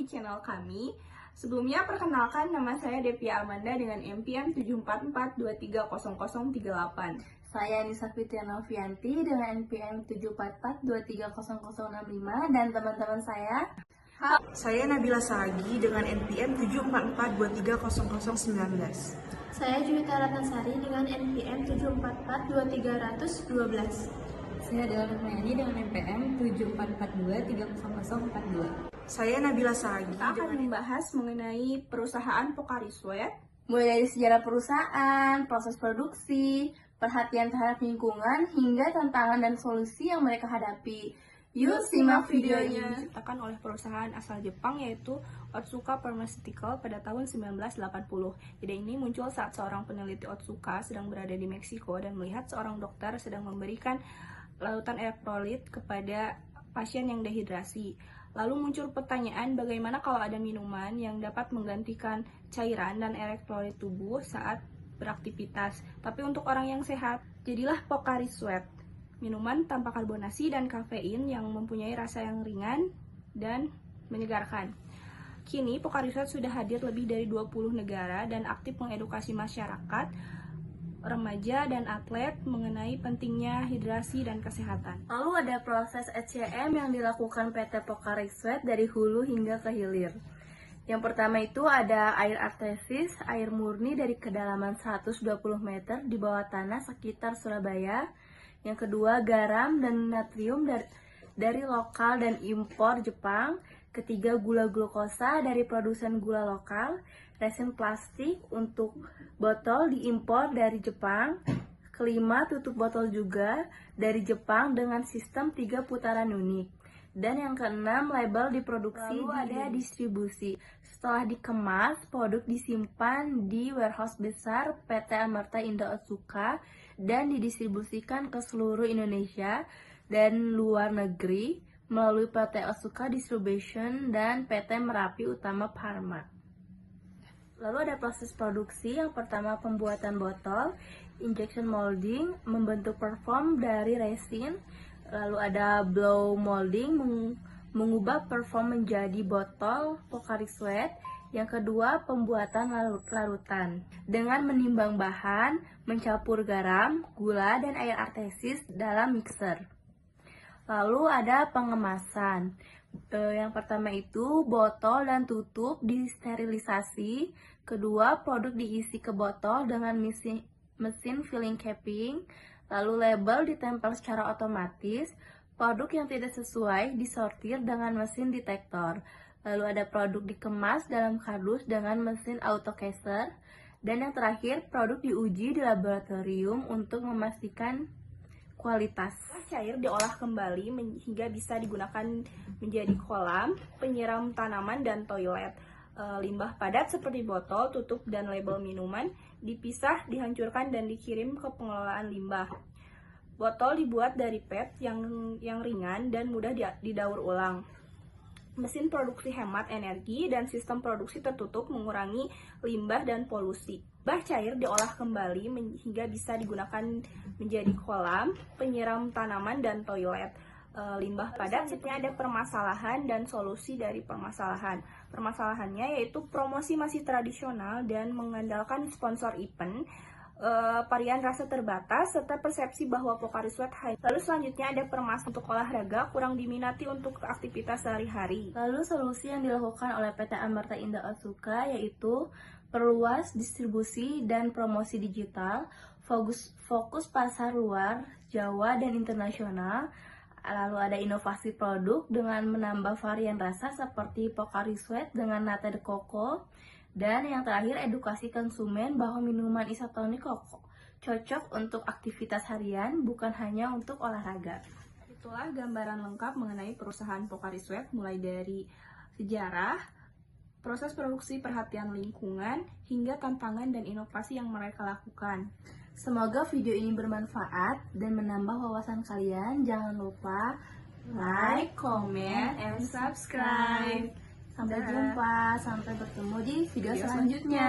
di channel kami. Sebelumnya perkenalkan, nama saya Devia Amanda dengan NPM 744230038. Saya Nisa Fitria Novianti dengan NPM 744230065 dan teman-teman saya. Saya Nabila Sagi dengan NPM 744230019. Saya Juwita Ratnasari dengan NPM 7442312. Saya Dewa Nurmayani dengan NPM 744230042. Saya Nabila Sagi Kita akan membahas mengenai perusahaan Pocari Sweat. Mulai dari sejarah perusahaan, proses produksi, perhatian terhadap lingkungan, hingga tantangan dan solusi yang mereka hadapi. Yuk simak videonya. Diciptakan oleh perusahaan asal Jepang yaitu Otsuka Pharmaceutical pada tahun 1980. Ide ini muncul saat seorang peneliti Otsuka sedang berada di Meksiko dan melihat seorang dokter sedang memberikan larutan elektrolit kepada pasien yang dehidrasi. Lalu muncul pertanyaan, bagaimana kalau ada minuman yang dapat menggantikan cairan dan elektrolit tubuh saat beraktivitas, tapi untuk orang yang sehat? Jadilah Pocari Sweat, minuman tanpa karbonasi dan kafein yang mempunyai rasa yang ringan dan menyegarkan. Kini Pocari Sweat sudah hadir lebih dari 20 negara dan aktif mengedukasi masyarakat, remaja dan atlet mengenai pentingnya hidrasi dan kesehatan. Lalu ada proses ECM yang dilakukan PT Pocari Sweat dari hulu hingga ke hilir. Yang pertama itu ada air artesis, air murni dari kedalaman 120 meter di bawah tanah sekitar Surabaya. Yang kedua garam dan natrium dari lokal dan impor Jepang. Ketiga gula glukosa dari produsen gula lokal. Resin plastik untuk botol diimpor dari Jepang. Kelima, tutup botol juga dari Jepang dengan sistem 3 putaran unik. Dan yang keenam, label diproduksi. Lalu ada distribusi. Setelah dikemas, produk disimpan di warehouse besar PT Amerta Indah Otsuka dan didistribusikan ke seluruh Indonesia dan luar negeri melalui PT Otsuka Distribution dan PT Merapi Utama Pharma. Lalu ada proses produksi. Yang pertama pembuatan botol, injection molding, membentuk perform dari resin. Lalu ada blow molding, mengubah perform menjadi botol Pocari Sweat. Yang kedua pembuatan larutan dengan menimbang bahan, mencampur garam, gula, dan air artesis dalam mixer. Lalu ada pengemasan. Yang pertama itu botol dan tutup disterilisasi. Kedua, produk diisi ke botol dengan mesin filling capping. Lalu label ditempel secara otomatis. Produk yang tidak sesuai disortir dengan mesin detektor. Lalu ada produk dikemas dalam kardus dengan mesin autocaser. Dan yang terakhir, produk diuji di laboratorium untuk memastikan kualitas. Cair diolah kembali hingga bisa digunakan menjadi kolam, penyiram tanaman, dan toilet. Limbah padat seperti botol, tutup, dan label minuman dipisah, dihancurkan, dan dikirim ke pengelolaan limbah. Botol dibuat dari PET yang ringan dan mudah didaur ulang. Mesin produksi hemat energi dan sistem produksi tertutup mengurangi limbah dan polusi. Limbah cair diolah kembali hingga bisa digunakan menjadi kolam, penyiram tanaman, dan toilet. Limbah padat, selanjutnya ada permasalahan dan solusi dari permasalahan. Permasalahannya yaitu promosi masih tradisional dan mengandalkan sponsor event, varian rasa terbatas, serta persepsi bahwa Pocari Sweat high. Lalu selanjutnya ada permasalahan untuk olahraga, kurang diminati untuk aktivitas sehari-hari. Lalu solusi yang dilakukan oleh PT Amerta Indah Otsuka yaitu perluas distribusi dan promosi digital, fokus pasar luar, Jawa dan internasional. Lalu ada inovasi produk dengan menambah varian rasa seperti Pocari Sweat dengan nata de coco. Dan yang terakhir edukasi konsumen bahwa minuman isotonik cocok untuk aktivitas harian, bukan hanya untuk olahraga. Itulah gambaran lengkap mengenai perusahaan Pocari Sweat, mulai dari sejarah, proses produksi, perhatian lingkungan, hingga tantangan dan inovasi yang mereka lakukan. Semoga video ini bermanfaat dan menambah wawasan kalian. Jangan lupa like, comment, and subscribe. Sampai jumpa, sampai bertemu di video selanjutnya.